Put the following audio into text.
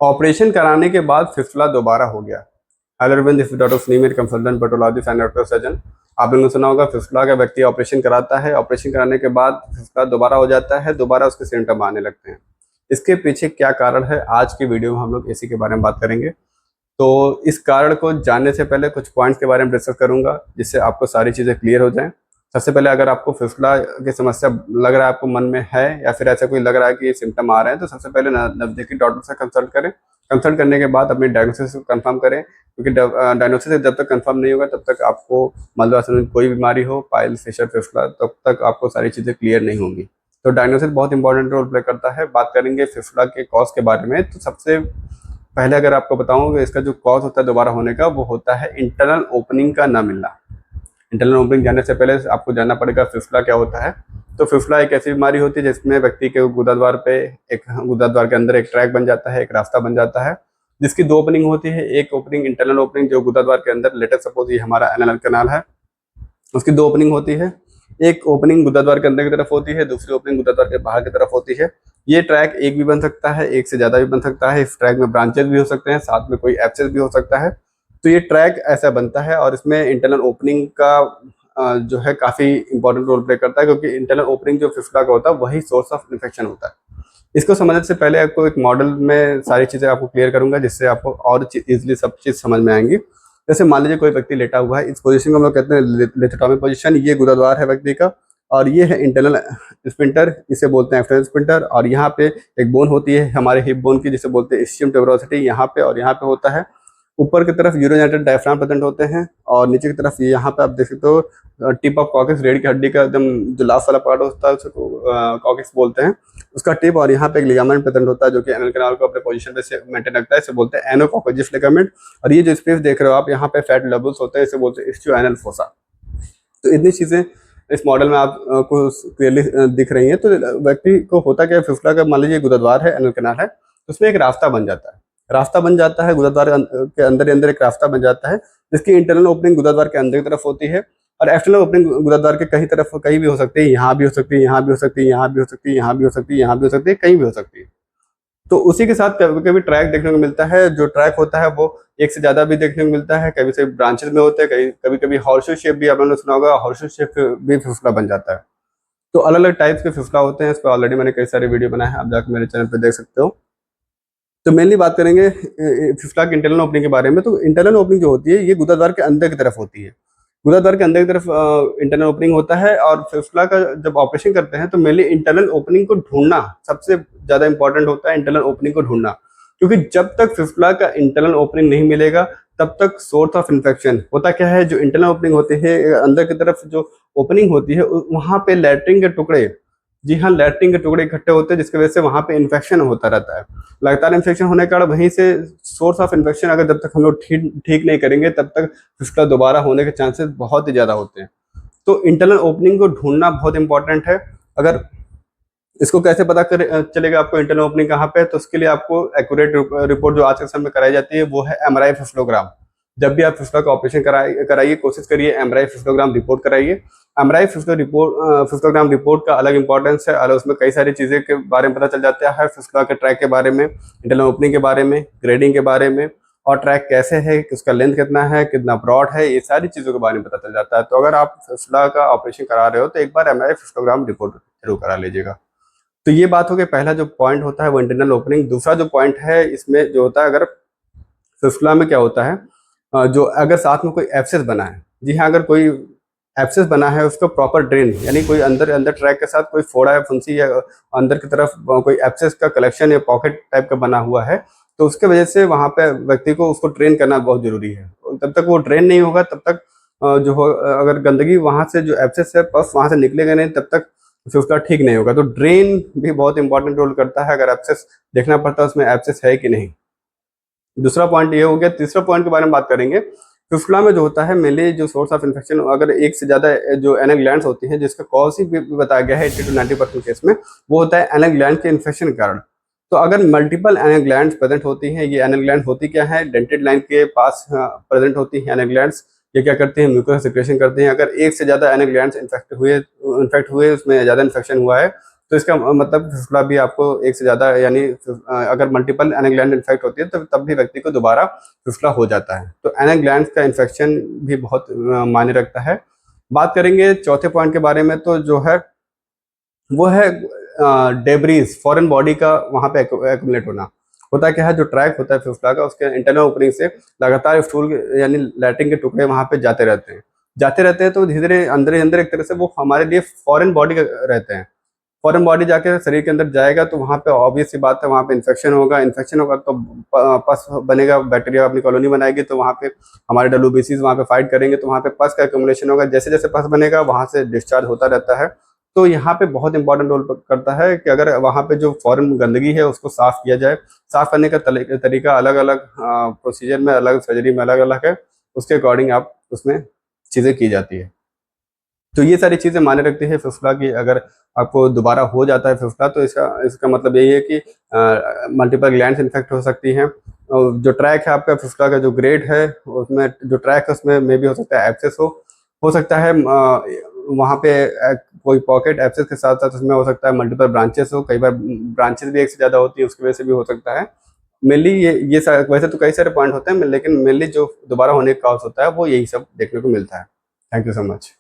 Operation कराने के बाद फिस्टुला दोबारा हो गया। Hello everyone, this is doctor Sunil, consultant pathologist and doctor surgeon. आप लोगों ने सुना होगा फिस्टुला का व्यक्ति ऑपरेशन कराता है, ऑपरेशन कराने के बाद फिस्टुला दोबारा हो जाता है, दोबारा उसके सिम्टम आने लगते हैं। इसके पीछे क्या कारण है, आज की वीडियो में हम लोग इसी के बारे में बात करेंगे। तो इस कारण को जानने से पहले कुछ पॉइंट्स के बारे में डिस्कस करूंगा, जिससे आपको सारी चीज़ें क्लियर हो जाएं। सबसे पहले, अगर आपको फिस्टुला की समस्या लग रहा है, आपको मन में है या फिर ऐसा कोई लग रहा है कि ये सिम्टम आ रहे हैं, तो सबसे पहले नज़दीकी डॉक्टर से कंसल्ट करें। कंसल्ट करने के बाद अपनी डायग्नोसिस को कंफर्म करें, क्योंकि डायग्नोसिस जब तक कंफर्म नहीं होगा तब तक आपको मलबा संबंधित कोई बीमारी हो, पाइल्स, फिशर, फिस्टुला, तब तक आपको सारी चीज़ें क्लियर नहीं होंगी। तो डायग्नोसिस बहुत इंपॉर्टेंट रोल प्ले करता है। बात करेंगे फिस्टुला के कॉज के बारे में, तो सबसे पहले अगर आपको बताऊं कि इसका जो कॉज होता है दोबारा होने का, वो होता है इंटरनल ओपनिंग का ना मिलना। इंटरनल ओपनिंग जानने से पहले आपको जानना पड़ेगा फिस्टुला क्या होता है। तो फिस्टुला एक ऐसी बीमारी होती है जिसमें व्यक्ति के गुदाद्वार पे, एक गुदाद्वार के अंदर एक ट्रैक बन जाता है, एक रास्ता बन जाता है, जिसकी दो ओपनिंग होती है। एक ओपनिंग इंटरनल ओपनिंग जो गुदाद्वार के अंदर, लेटर सपोज ये हमारा एनल कैनाल है, उसकी दो ओपनिंग होती है। एक ओपनिंग गुदाद्वार के अंदर की तरफ होती है, दूसरी ओपनिंग गुदाद्वार के बाहर की तरफ होती है। ये ट्रैक एक भी बन सकता है, एक से ज्यादा भी बन सकता है। इस ट्रैक में ब्रांचेस भी हो सकते हैं, साथ में कोई एब्सेस भी हो सकता है। तो ये ट्रैक ऐसा बनता है और इसमें इंटरनल ओपनिंग का जो है काफी इंपॉर्टेंट रोल प्ले करता है, क्योंकि इंटरनल ओपनिंग जो फिस्टुला का होता है वही सोर्स ऑफ इन्फेक्शन होता है। इसको समझने से पहले आपको एक मॉडल में सारी चीजें आपको क्लियर करूंगा, जिससे आपको और इजिली सब चीज समझ में आएंगी। जैसे मान लीजिए कोई व्यक्ति लेटा हुआ है, इस पोजीशन को हम लोग कहते हैं लिथोटॉमी पोजीशन। ये गुदाद्वार है व्यक्ति का, और ये है इंटरनल स्पिंटर, इसे बोलते हैं एक्सटर्नल स्पिंटर। और यहाँ पे एक बोन होती है हमारे हिप बोन की, जिसे बोलते हैं इस्चियम ट्यूबरोसिटी, यहाँ पे और यहाँ पे होता है। ऊपर की तरफ यूरोजेनिटल डायफ्राम प्रेजेंट होते हैं, और नीचे की तरफ यहाँ पे आप देख सकते हो टिप ऑफ कॉकस, रीढ़ की हड्डी का एकदम जो लास्ट वाला पार्ट होता है उसको कॉकस बोलते हैं, उसका टिप। और यहाँ पे एक लिगामेंट प्रेजेंट होता है जो कि एनल कैनाल को अपने पोजीशन पे मेंटेन रखता है, इसे बोलते हैं एनोकॉकजिस लिगामेंट। और ये जो स्पेस देख रहे हो आप, यहाँ पे फैट लबल्स होते हैं, इसे बोलते हैं इस्चियोएनल फोसा। तो इतनी चीजें इस मॉडल में आपको क्लियरली दिख रही हैं। तो व्यक्ति को होता क्या है, फिस्टुला का मान लीजिए गुदाद्वार है, एनल कैनाल है, तो उसमें एक रास्ता बन जाता है। रास्ता बन जाता है गुदाद्वार के अंदर ही अंदर एक रास्ता बन जाता है, जिसकी इंटरनल ओपनिंग गुदाद्वार के अंदर की तरफ होती है, और एक्सटर्नल ओपनिंग गुदाद्वार के कहीं तरफ, कहीं भी हो सकती है। यहाँ भी हो सकती है, यहाँ भी हो सकती है, यहाँ भी हो सकती है, यहाँ भी हो सकती है, यहाँ भी हो सकती है, कहीं भी हो सकती है। तो उसी के साथ कभी कभी ट्रैक देखने को मिलता है। जो ट्रैक होता है वो एक से ज्यादा भी देखने को मिलता है, कभी से ब्रांचेस में होते हैं, कभी कभी हॉर्सशू शेप भी आप लोगों ने सुना होगा, हॉर्सशू शेप भी फिस्टुला बन जाता है। तो अलग अलग टाइप्स के फिस्टुला होते हैं, इस पर ऑलरेडी मैंने कई सारे वीडियो बनाए हैं, आप जाकर मेरे चैनल पर देख सकते हो। तो मेनली बात करेंगे फिस्टुला की इंटरनल ओपनिंग के बारे में। तो इंटरनल ओपनिंग जो होती है, ये गुदाद्वार के अंदर की तरफ होती है। गुदाद्वार के अंदर की तरफ इंटरनल ओपनिंग होता है, और फिस्टुला का जब ऑपरेशन करते हैं तो मेनली इंटरनल ओपनिंग को ढूंढना सबसे ज्यादा इंपॉर्टेंट होता है, इंटरनल ओपनिंग को ढूंढना। क्योंकि जब तक फिस्टुला का इंटरनल ओपनिंग नहीं मिलेगा, तब तक सोर्स ऑफ इन्फेक्शन होता क्या है, जो इंटरनल ओपनिंग होती है, अंदर की तरफ जो ओपनिंग होती है, वहां पे लैट्रिन के टुकड़े, जी हाँ, लैट्रिन के टुकड़े इकट्ठे होते हैं, जिसकी वजह से वहां पे इन्फेक्शन होता रहता है। लगातार इन्फेक्शन होने के कारण वहीं से सोर्स ऑफ इन्फेक्शन, अगर जब तक हम लोग ठीक नहीं करेंगे, तब तक फिस्टुला दोबारा होने के चांसेस बहुत ही ज्यादा होते हैं। तो इंटरनल ओपनिंग को ढूंढना बहुत इंपॉर्टेंट है। अगर इसको कैसे पता चलेगा आपको इंटरनल ओपनिंग कहाँ पे है, तो उसके लिए आपको एक्यूरेट रिपोर्ट जो आज के समय में कराई जाती है, वो है एमआरआई फिस्टुलोग्राम। जब भी आप फिस्टुला का ऑपरेशन कराइए, कोशिश करिए एमआरआई फिस्टुलोग्राम रिपोर्ट कराइए। एमआरआई फिस्टुलोग्राम रिपोर्ट का अलग इंपॉर्टेंस है, अलग उसमें कई सारी चीजें के बारे में पता चल जाता है। फिस्टुला के ट्रैक के बारे में, इंटरनल ओपनिंग के बारे में, ग्रेडिंग के बारे में, और ट्रैक कैसे है, उसका लेंथ कितना है, कितना ब्रॉड है, ये सारी चीजों के बारे में पता चल जाता है। तो अगर आप फिस्टुला का ऑपरेशन करा रहे हो, तो एक बार एमआरआई फिस्टुलोग्राम रिपोर्ट जरूर करा लीजिएगा। तो ये बात हो गई, पहला जो पॉइंट होता है वो इंटरनल ओपनिंग। दूसरा जो पॉइंट है इसमें जो होता है, अगर फिस्टुला में क्या होता है, जो अगर साथ में कोई एब्सेस बना है, जी हाँ, अगर कोई एब्सेस बना है, उसको प्रॉपर ड्रेन, यानी कोई अंदर अंदर ट्रैक के साथ कोई फोड़ा या फुंसी, या अंदर की तरफ कोई एब्सेस का कलेक्शन या पॉकेट टाइप का बना हुआ है, तो उसके वजह से वहां पे व्यक्ति को उसको ड्रेन करना बहुत जरूरी है। तब तक वो ड्रेन नहीं होगा, तब तक जो हो, अगर गंदगी वहां से, जो एब्सेस है, पफ वहां से निकलेगा नहीं, तब तक फिस्टुला ठीक नहीं होगा। तो ड्रेन भी बहुत इंपॉर्टेंट रोल करता है। अगर एब्सेस देखना पड़ता है उसमें एब्सेस है कि नहीं। दूसरा पॉइंट ये हो गया। तीसरा पॉइंट के बारे में बात करेंगे। फिस्टुला में जो होता है, मेनली जो सोर्स ऑफ इन्फेक्शन, अगर एक से ज्यादा जो एनल ग्लैंड्स होती हैं, जिसका कॉज ही बताया गया है 80 to 90% केस में, वो होता है एनल ग्लैंड के इन्फेक्शन के कारण। तो अगर मल्टीपल एनल ग्लैंड्स प्रेजेंट होती हैं, ये एनल ग्लैंड होती क्या है, डेंटेड लाइन के पास प्रेजेंट होती है एनल ग्लैंड्स। ये क्या करते हैं, म्यूकस सिक्रेशन करते हैं। अगर एक से ज्यादा एनल ग्लैंड्स इन्फेक्ट हुए, उसमें ज्यादा इन्फेक्शन हुआ है, तो इसका मतलब फिस्टुला भी आपको एक से ज़्यादा यानी अगर मल्टीपल एनल ग्लैंड इन्फेक्ट होती है तो तब भी व्यक्ति को दोबारा फिस्टुला हो जाता है। तो एनल ग्लैंड का इन्फेक्शन भी बहुत मायने रखता है। बात करेंगे चौथे पॉइंट के बारे में, तो जो है वो है डेब्रीज, फॉरेन बॉडी का वहाँ पे एक्यूमुलेट होना। होता क्या है, जो ट्रैक होता है फिस्टुला का, उसके इंटरनल ओपनिंग से लगातार स्टूल यानी लैट्रिन के टुकड़े वहाँ पे जाते रहते हैं, तो धीरे धीरे अंदर ही अंदर एक तरह से वो हमारे लिए फॉरेन बॉडी रहते हैं। फॉरेन बॉडी जाके शरीर के अंदर जाएगा तो वहाँ पे ऑब्वियस सी बात है, वहाँ पे इन्फेक्शन होगा तो पस बनेगा, बैक्टीरिया अपनी कॉलोनी बनाएगी, तो वहाँ पे हमारे डब्ल्यूबीसीज वहाँ पे फाइट करेंगे, तो वहाँ पे पस का एक्यूमुलेशन होगा। जैसे जैसे पस बनेगा वहाँ से डिस्चार्ज होता रहता है। तो यहाँ पे बहुत इंपॉर्टेंट रोल करता है कि अगर वहाँ पे जो फॉरेन गंदगी है उसको साफ किया जाए। साफ करने का तरीका अलग अलग प्रोसीजर में, अलग सर्जरी में अलग अलग है, उसके अकॉर्डिंग आप उसमें चीज़ें की जाती है। तो ये सारी चीज़ें मायने रखती है फिस्टुला की। अगर आपको दोबारा हो जाता है फिस्टुला तो इसका मतलब यही है कि मल्टीपल ग्लैंड्स इन्फेक्ट हो सकती हैं। और जो ट्रैक है आपका फिस्टुला का, जो ग्रेड है उसमें, जो ट्रैक है उसमें मे भी हो सकता है एब्सेस हो सकता है वहाँ पे कोई पॉकेट एब्सेस के साथ साथ उसमें हो सकता है मल्टीपल ब्रांचेस हो। कई बार ब्रांचेस भी एक से ज़्यादा होती है, उसकी वजह से भी हो सकता है। मेनली वैसे तो कई सारे पॉइंट होते हैं, लेकिन मेनली जो दोबारा होने का कॉज होता है वो यही सब देखने को मिलता है। Thank you so much.